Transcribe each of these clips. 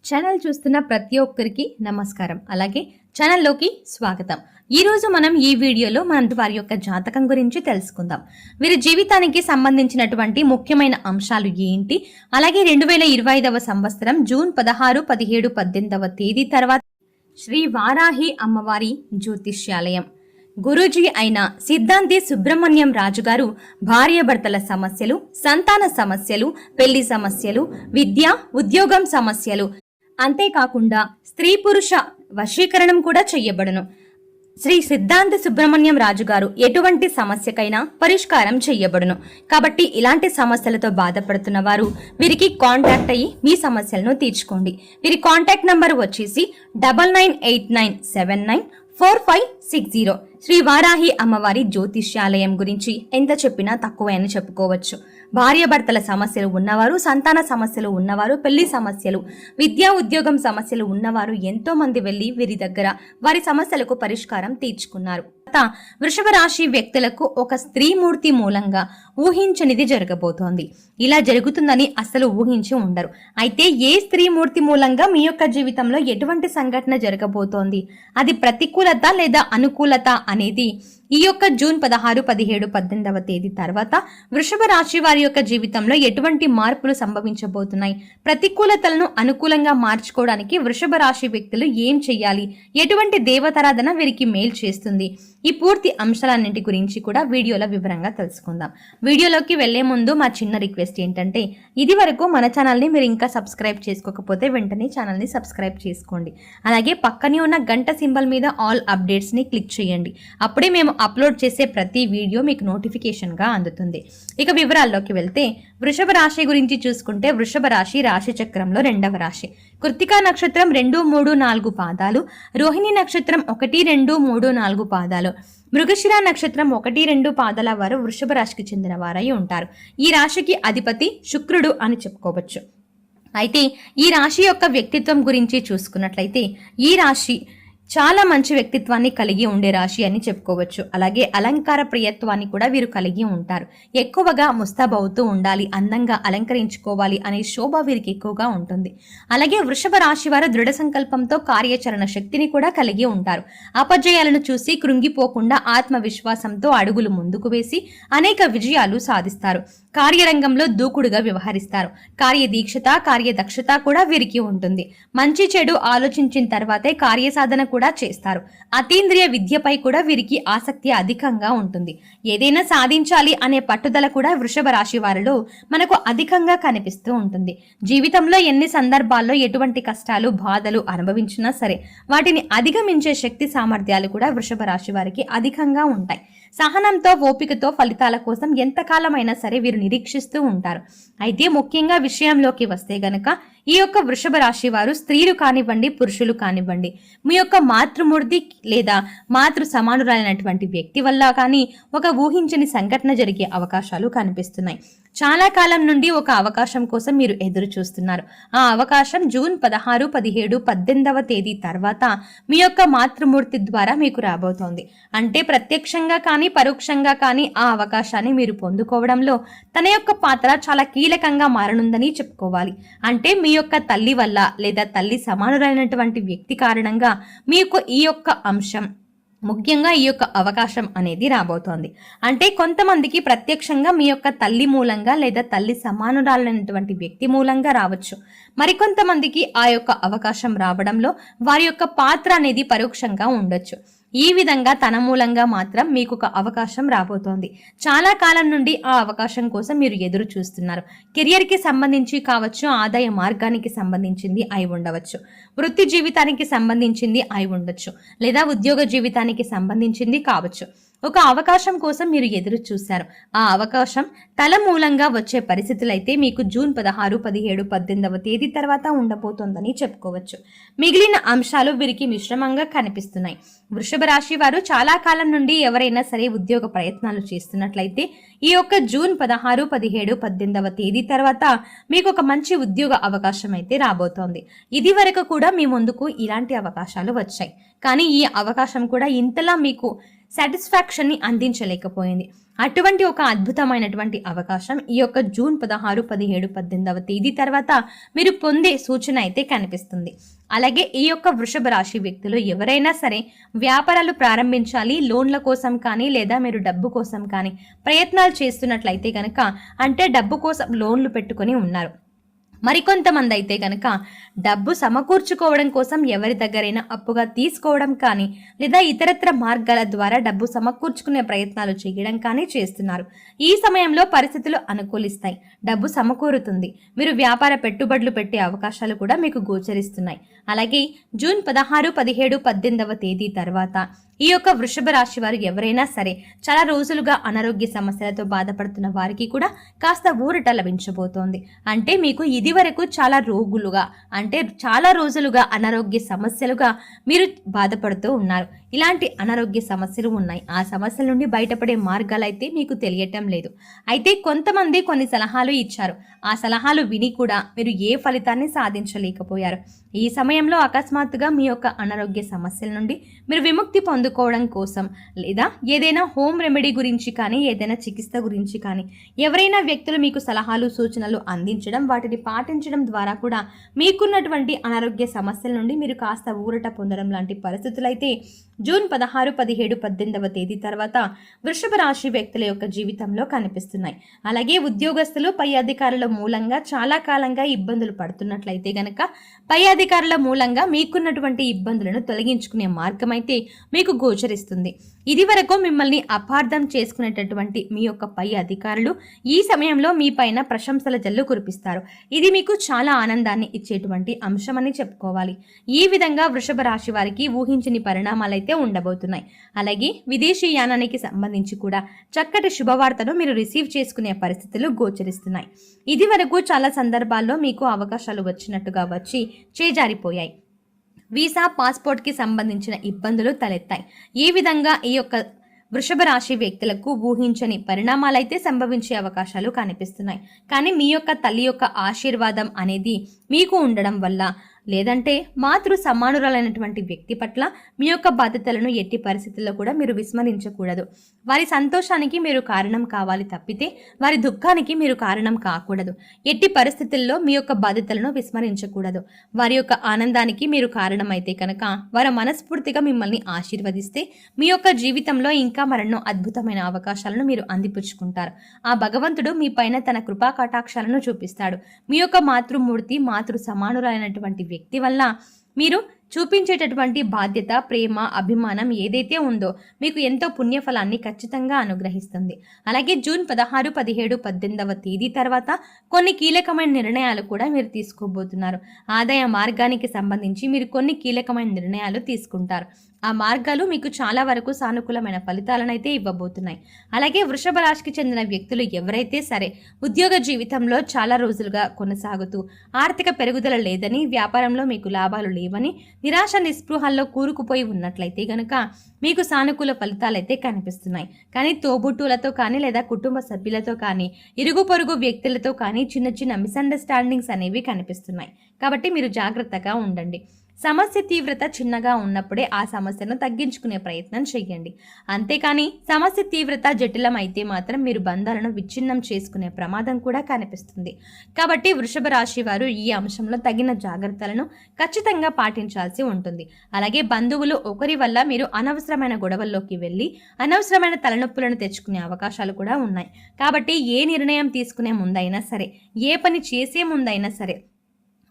Channel చూస్తున్న ప్రతి ఒక్కరికి నమస్కారం. అలాగే ఛానల్లోకి స్వాగతం. ఈరోజు మనం ఈ వీడియోలో వారి యొక్క జాతకం గురించి తెలుసుకుందాం. వీరి జీవితానికి సంబంధించినటువంటి ముఖ్యమైన అంశాలు ఏంటి, అలాగే 2025వ సంవత్సరం జూన్ 16, 17, 18వ తేదీ తర్వాత శ్రీ వారాహి అమ్మవారి జ్యోతిష్యాలయం గురూజీ అయిన సిద్ధాంతి సుబ్రహ్మణ్యం రాజు గారు భార్యాభర్తల సమస్యలు, సంతాన సమస్యలు, పెళ్లి సమస్యలు, విద్య, ఉద్యోగం సమస్యలు, అంతేకాకుండా స్త్రీ పురుష వశీకరణం కూడా చెయ్యబడును. శ్రీ సిద్ధాంతి సుబ్రహ్మణ్యం రాజు గారు ఎటువంటి సమస్యకైనా పరిష్కారం చెయ్యబడును. కాబట్టి ఇలాంటి సమస్యలతో బాధపడుతున్న వారు వీరికి కాంటాక్ట్ అయ్యి మీ సమస్యలను తీర్చుకోండి. వీరి కాంటాక్ట్ నంబర్ వచ్చేసి 9989794560. శ్రీ వారాహి అమ్మవారి జ్యోతిష్యాలయం గురించి ఎంత చెప్పినా తక్కువే అని చెప్పుకోవచ్చు. భార్యాభర్తల సమస్యలు ఉన్నవారు, సంతాన సమస్యలు ఉన్నవారు, పెళ్లి సమస్యలు, విద్యా ఉద్యోగం సమస్యలు ఉన్నవారు ఎంతో మంది వెళ్లి వీరి దగ్గర వారి సమస్యలకు పరిష్కారం తీర్చుకున్నారు. వృషభ రాశి వ్యక్తులకు ఒక స్త్రీమూర్తి మూలంగా ఊహించనిది జరగబోతోంది. ఇలా జరుగుతుందని అసలు ఊహించి ఉండరు. అయితే ఏ స్త్రీమూర్తి మూలంగా మీ యొక్క జీవితంలో ఎటువంటి సంఘటన జరగబోతోంది, అది ప్రతికూలత లేదా అనుకూలత అనేది ఈ యొక్క జూన్ 16, 17, 18వ తేదీ తర్వాత వృషభ రాశి వారి యొక్క జీవితంలో ఎటువంటి మార్పులు సంభవించబోతున్నాయి, ప్రతికూలతలను అనుకూలంగా మార్చుకోవడానికి వృషభ రాశి వ్యక్తులు ఏం చెయ్యాలి, ఎటువంటి దేవతారాధన వీరికి మేలు చేస్తుంది, ఈ పూర్తి అంశాలన్నింటి గురించి కూడా వీడియోలో వివరంగా తెలుసుకుందాం. వీడియోలోకి వెళ్లే ముందు మా చిన్న రిక్వెస్ట్ ఏంటంటే, ఇది వరకు మన ఛానల్ని మీరు ఇంకా సబ్స్క్రైబ్ చేసుకోకపోతే వెంటనే ఛానల్ని సబ్స్క్రైబ్ చేసుకోండి. అలాగే పక్కనే ఉన్న గంట సింబల్ మీద ఆల్ అప్డేట్స్ని క్లిక్ చేయండి. అప్పుడే మేము అప్లోడ్ చేసే ప్రతి వీడియో మీకు నోటిఫికేషన్గా అందుతుంది. ఇక వివరాల్లోకి వెళ్తే వృషభ రాశి గురించి చూసుకుంటే, వృషభ రాశి రాశి చక్రంలో 2వ రాశి. కృత్తికా నక్షత్రం 2, 3, 4 పాదాలు, రోహిణి నక్షత్రం 1, 2, 3, 4 పాదాలు, మృగశిర నక్షత్రం 1, 2 పాదాల వారు వృషభ రాశికి చెందిన వారై ఉంటారు. ఈ రాశికి అధిపతి శుక్రుడు అని చెప్పుకోవచ్చు. అయితే ఈ రాశి యొక్క వ్యక్తిత్వం గురించి చూసుకున్నట్లయితే ఈ రాశి చాలా మంచి వ్యక్తిత్వాన్ని కలిగి ఉండే రాశి అని చెప్పుకోవచ్చు. అలాగే అలంకార ప్రియత్వాన్ని కూడా వీరు కలిగి ఉంటారు. ఎక్కువగా ముస్తాబవుతూ ఉండాలి, అందంగా అలంకరించుకోవాలి అనే శోభ వీరికి ఎక్కువగా ఉంటుంది. అలాగే వృషభ రాశి వారు దృఢ సంకల్పంతో కార్యాచరణ శక్తిని కూడా కలిగి ఉంటారు. అపజయాలను చూసి కృంగిపోకుండా ఆత్మవిశ్వాసంతో అడుగులు ముందుకు వేసి అనేక విజయాలు సాధిస్తారు. కార్యరంగంలో దూకుడుగా వ్యవహరిస్తారు. కార్యదీక్షత, కార్యదక్షత కూడా వీరికి ఉంటుంది. మంచి చెడు ఆలోచించిన తర్వాతే కార్యసాధన కూడా చేస్తారు. అతీంద్రియ విద్యపై కూడా వీరికి ఆసక్తి అధికంగా ఉంటుంది. ఏదైనా సాధించాలి అనే పట్టుదల కూడా వృషభ రాశి వారిలో మనకు అధికంగా కనిపిస్తూ ఉంటుంది. జీవితంలో ఎన్ని సందర్భాల్లో ఎటువంటి కష్టాలు, బాధలు అనుభవించినా సరే వాటిని అధిగమించే శక్తి సామర్థ్యాలు కూడా వృషభ రాశి వారికి అధికంగా ఉంటాయి. సహనంతో, ఓపికతో ఫలితాల కోసం ఎంతకాలమైనా సరే వీరు నిరీక్షిస్తూ ఉంటారు. అయితే ముఖ్యంగా విషయంలోకి వస్తే గనక ఈ యొక్క వృషభ రాశి వారు స్త్రీలు కానివ్వండి, పురుషులు కానివ్వండి, మీ యొక్క మాతృమూర్తి లేదా మాతృ సమానురాలైనటువంటి వ్యక్తి వల్ల కానీ ఒక ఊహించని సంఘటన జరిగే అవకాశాలు కనిపిస్తున్నాయి. చాలా కాలం నుండి ఒక అవకాశం కోసం మీరు ఎదురు చూస్తున్నారు. ఆ అవకాశం జూన్ 16, 17, 18వ తేదీ తర్వాత మీ యొక్క మాతృమూర్తి ద్వారా మీకు రాబోతోంది. అంటే ప్రత్యక్షంగా కానీ పరోక్షంగా కానీ ఆ అవకాశాన్ని మీరు పొందుకోవడంలో తన యొక్క పాత్ర చాలా కీలకంగా మారనుందని చెప్పుకోవాలి. అంటే మీ యొక్క తల్లి వల్ల లేదా తల్లి సమానురైనటువంటి వ్యక్తి కారణంగా మీకు ఈ యొక్క అంశం, ముఖ్యంగా ఈ యొక్క అవకాశం అనేది రాబోతోంది. అంటే కొంతమందికి ప్రత్యక్షంగా మీ యొక్క తల్లి మూలంగా లేదా తల్లి సమానురాలైనటువంటి వ్యక్తి మూలంగా రావచ్చు. మరికొంతమందికి ఆ యొక్క అవకాశం రావడంలో వారి యొక్క పాత్ర అనేది పరోక్షంగా ఉండొచ్చు. ఈ విధంగా తన మూలంగా మాత్రం మీకు ఒక అవకాశం రాబోతోంది. చాలా కాలం నుండి ఆ అవకాశం కోసం మీరు ఎదురు చూస్తున్నారు. కెరియర్ కి సంబంధించి కావచ్చు, ఆదాయ మార్గానికి సంబంధించింది అయి ఉండవచ్చు, వృత్తి జీవితానికి సంబంధించింది అయి ఉండొచ్చు, లేదా ఉద్యోగ జీవితానికి సంబంధించింది కావచ్చు. ఒక అవకాశం కోసం మీరు ఎదురు చూశారు. ఆ అవకాశం తల మూలంగా వచ్చే పరిస్థితులైతే మీకు జూన్ 16, 17, 18వ తేదీ తర్వాత ఉండబోతోందని చెప్పుకోవచ్చు. మిగిలిన అంశాలు వీరికి మిశ్రమంగా కనిపిస్తున్నాయి. వృషభ రాశి వారు చాలా కాలం నుండి ఎవరైనా సరే ఉద్యోగ ప్రయత్నాలు చేస్తున్నట్లయితే ఈ యొక్క జూన్ 16, 17, 18వ తేదీ తర్వాత మీకు ఒక మంచి ఉద్యోగ అవకాశం అయితే రాబోతోంది. ఇది వరకు కూడా మీ ముందుకు ఇలాంటి అవకాశాలు వచ్చాయి. కానీ ఈ అవకాశం కూడా ఇంతలా మీకు సాటిస్ఫాక్షన్ని అందించలేకపోయింది. అటువంటి ఒక అద్భుతమైనటువంటి అవకాశం ఈ యొక్క జూన్ 16, 17, 18వ తేదీ తర్వాత మీరు పొందే సూచన అయితే కనిపిస్తుంది. అలాగే ఈ యొక్క వృషభ రాశి వ్యక్తులు ఎవరైనా సరే వ్యాపారాలు ప్రారంభించాలి, లోన్ల కోసం కానీ లేదా మీరు డబ్బు కోసం కానీ ప్రయత్నాలు చేస్తున్నట్లయితే కనుక, అంటే డబ్బు కోసం లోన్లు పెట్టుకొని ఉన్నారు. మరికొంతమంది అయితే కనుక డబ్బు సమకూర్చుకోవడం కోసం ఎవరి దగ్గరైనా అప్పుగా తీసుకోవడం కానీ లేదా ఇతరత్ర మార్గాల ద్వారా డబ్బు సమకూర్చుకునే ప్రయత్నాలు చేయడం కానీ చేస్తున్నారు. ఈ సమయంలో పరిస్థితులు అనుకూలిస్తాయి, డబ్బు సమకూరుతుంది, మీరు వ్యాపార పెట్టుబడులు పెట్టే అవకాశాలు కూడా మీకు గోచరిస్తున్నాయి. అలాగే జూన్ 16, 17, 18వ తేదీ తర్వాత ఈ యొక్క వృషభ రాశి వారు ఎవరైనా సరే చాలా రోజులుగా అనారోగ్య సమస్యలతో బాధపడుతున్న వారికి కూడా కాస్త ఊరట లభించబోతోంది. అంటే మీకు ఇది వరకు చాలా రోజులుగా అనారోగ్య సమస్యలుగా మీరు బాధపడుతూ ఉన్నారు. ఇలాంటి అనారోగ్య సమస్యలు ఉన్నాయి. ఆ సమస్యల నుండి బయటపడే మార్గాలు అయితే మీకు తెలియటం లేదు. అయితే కొంతమంది కొన్ని సలహాలు ఇచ్చారు. ఆ సలహాలు విని కూడా మీరు ఏ ఫలితాన్ని సాధించలేకపోయారు. ఈ సమయంలో అకస్మాత్తుగా మీ యొక్క అనారోగ్య సమస్యల నుండి మీరు విముక్తి పొందుకోవడం కోసం లేదా ఏదైనా హోమ్ రెమెడీ గురించి కానీ ఏదైనా చికిత్స గురించి కానీ ఎవరైనా వ్యక్తులు మీకు సలహాలు సూచనలు అందించడం, వాటిని పాటించడం ద్వారా కూడా మీకున్నటువంటి అనారోగ్య సమస్యల నుండి మీరు కాస్త ఊరట పొందడం లాంటి పరిస్థితులు అయితే జూన్ 16, 17, 18వ తేదీ తర్వాత వృషభ రాశి వ్యక్తుల యొక్క జీవితంలో కనిపిస్తున్నాయి. అలాగే ఉద్యోగస్తులు పై అధికారుల మూలంగా చాలా కాలంగా ఇబ్బందులు పడుతున్నట్లయితే గనక పై అధికారుల మూలంగా మీకున్నటువంటి ఇబ్బందులను తొలగించుకునే మార్గం అయితే మీకు గోచరిస్తుంది. ఇది వరకు మిమ్మల్ని అపార్థం చేసుకునేటటువంటి మీ యొక్క పై అధికారులు ఈ సమయంలో మీ పైన ప్రశంసల జల్లు కురిపిస్తారు. ఇది మీకు చాలా ఆనందాన్ని ఇచ్చేటువంటి అంశమని చెప్పుకోవాలి. ఈ విధంగా వృషభ రాశి వారికి ఊహించని పరిణామాలైతే ఉండబోతున్నాయి. అలాగే విదేశీ యానానికి సంబంధించి కూడా చక్కటి శుభవార్తను మీరు రిసీవ్ చేసుకునే పరిస్థితులు గోచరిస్తున్నాయి. ఇది వరకు చాలా సందర్భాల్లో మీకు అవకాశాలు వచ్చినట్టుగా వచ్చి చేజారిపోయాయి. వీసా, పాస్పోర్ట్కి సంబంధించిన ఇబ్బందులు తలెత్తాయి. ఈ విధంగా ఈ యొక్క వృషభ రాశి వ్యక్తులకు ఊహించని పరిణామాలైతే సంభవించే అవకాశాలు కనిపిస్తున్నాయి. కానీ మీ యొక్క తల్లి యొక్క ఆశీర్వాదం అనేది మీకు ఉండడం వల్ల, లేదంటే మాతృ సమానురాలైనటువంటి వ్యక్తి పట్ల మీ యొక్క బాధ్యతలను ఎట్టి పరిస్థితుల్లో కూడా మీరు విస్మరించకూడదు. వారి సంతోషానికి మీరు కారణం కావాలి తప్పితే వారి దుఃఖానికి మీరు కారణం కాకూడదు. ఎట్టి పరిస్థితుల్లో మీ యొక్క బాధ్యతలను విస్మరించకూడదు. వారి యొక్క ఆనందానికి మీరు కారణమైతే కనుక వారు మనస్ఫూర్తిగా మిమ్మల్ని ఆశీర్వదిస్తే మీ యొక్క జీవితంలో ఇంకా మరెన్నో అద్భుతమైన అవకాశాలను మీరు అందిపుచ్చుకుంటారు. ఆ భగవంతుడు మీ పైన తన కృపా కటాక్షాలను చూపిస్తాడు. మీ యొక్క మాతృమూర్తి, మాతృ సమానురాలైనటువంటి వ్యక్తి వల్ల మీరు చూపించేటటువంటి బాధ్యత, ప్రేమ, అభిమానం ఏదైతే ఉందో మీకు ఎంతో పుణ్యఫలాన్ని ఖచ్చితంగా అనుగ్రహిస్తుంది. అలాగే జూన్ 16, 17, 18వ తేదీ తర్వాత కొన్ని కీలకమైన నిర్ణయాలు కూడా మీరు తీసుకోబోతున్నారు. ఆదాయ మార్గానికి సంబంధించి మీరు కొన్ని కీలకమైన నిర్ణయాలు తీసుకుంటారు. ఆ మార్గాలు మీకు చాలా వరకు సానుకూలమైన ఫలితాలను అయితే ఇవ్వబోతున్నాయి. అలాగే వృషభ రాశికి చెందిన వ్యక్తులు ఎవరైతే సరే ఉద్యోగ జీవితంలో చాలా రోజులుగా కొనసాగుతూ ఆర్థిక పెరుగుదల లేదని, వ్యాపారంలో మీకు లాభాలు లేవని నిరాశ నిస్పృహల్లో కూరుకుపోయి ఉన్నట్లయితే గనక మీకు సానుకూల ఫలితాలైతే కనిపిస్తున్నాయి. కానీ తోబుట్టువులతో కానీ లేదా కుటుంబ సభ్యులతో కానీ ఇరుగు పొరుగు వ్యక్తులతో కానీ చిన్న చిన్న మిస్అండర్స్టాండింగ్స్ అనేవి కనిపిస్తున్నాయి. కాబట్టి మీరు జాగ్రత్తగా ఉండండి. సమస్య తీవ్రత చిన్నగా ఉన్నప్పుడే ఆ సమస్యను తగ్గించుకునే ప్రయత్నం చేయండి. అంతేకాని సమస్య తీవ్రత జటిలం అయితే మాత్రం మీరు బంధాలను విచ్ఛిన్నం చేసుకునే ప్రమాదం కూడా కనిపిస్తుంది. కాబట్టి వృషభ రాశి వారు ఈ అంశంలో తగిన జాగ్రత్తలను ఖచ్చితంగా పాటించాల్సి ఉంటుంది. అలాగే బంధువులు ఒకరి వల్ల మీరు అనవసరమైన గొడవల్లోకి వెళ్ళి అనవసరమైన తలనొప్పులను తెచ్చుకునే అవకాశాలు కూడా ఉన్నాయి. కాబట్టి ఏ నిర్ణయం తీసుకునే ముందైనా సరే, ఏ పని చేసే ముందైనా సరే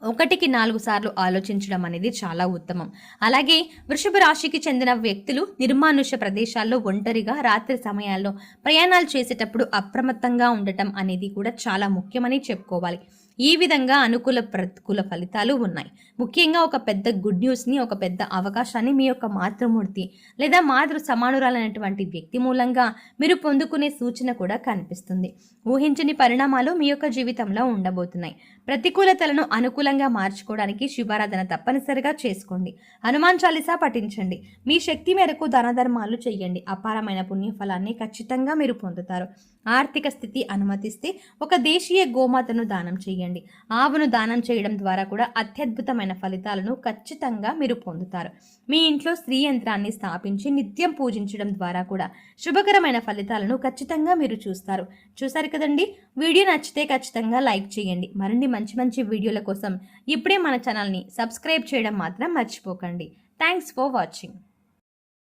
1కి 4 సార్లు ఆలోచించడం అనేది చాలా ఉత్తమం. అలాగే వృషభ రాశికి చెందిన వ్యక్తులు నిర్మానుష్య ప్రదేశాల్లో ఒంటరిగా రాత్రి సమయాల్లో ప్రయాణాలు చేసేటప్పుడు అప్రమత్తంగా ఉండటం అనేది కూడా చాలా ముఖ్యమని చెప్పుకోవాలి. ఈ విధంగా అనుకూల ప్రతికూల ఫలితాలు ఉన్నాయి. ముఖ్యంగా ఒక పెద్ద గుడ్ న్యూస్ని, ఒక పెద్ద అవకాశాన్ని మీ యొక్క మాతృమూర్తి లేదా మాతృ సమానురాలైనటువంటి వ్యక్తి మూలంగా మీరు పొందుకునే సూచన కూడా కనిపిస్తుంది. ఊహించని పరిణామాలు మీ యొక్క జీవితంలో ఉండబోతున్నాయి. ప్రతికూలతలను అనుకూలంగా మార్చుకోవడానికి శివారాధన తప్పనిసరిగా చేసుకోండి. హనుమాన్ చాలీసా పఠించండి. మీ శక్తి మేరకు దాన ధర్మాలు చేయండి. అపారమైన పుణ్యఫలాన్ని ఖచ్చితంగా మీరు పొందుతారు. ఆర్థిక స్థితి అనుమతిస్తే ఒక దేశీయ గోమాతను దానం చేయండి. ఆవును దానం చేయడం ద్వారా కూడా అత్యద్భుతమైన ఫలితాలను ఖచ్చితంగా మీరు పొందుతారు. మీ ఇంట్లో స్త్రీ యంత్రాన్ని స్థాపించి నిత్యం పూజించడం ద్వారా కూడా శుభకరమైన ఫలితాలను ఖచ్చితంగా మీరు చూస్తారు కదండి. వీడియో నచ్చితే ఖచ్చితంగా లైక్ చేయండి. మరిన్ని మంచి వీడియోల కోసం ఇప్పుడే మన ఛానల్ని సబ్స్క్రైబ్ చేయడం మాత్రం మర్చిపోకండి. Thanks for watching.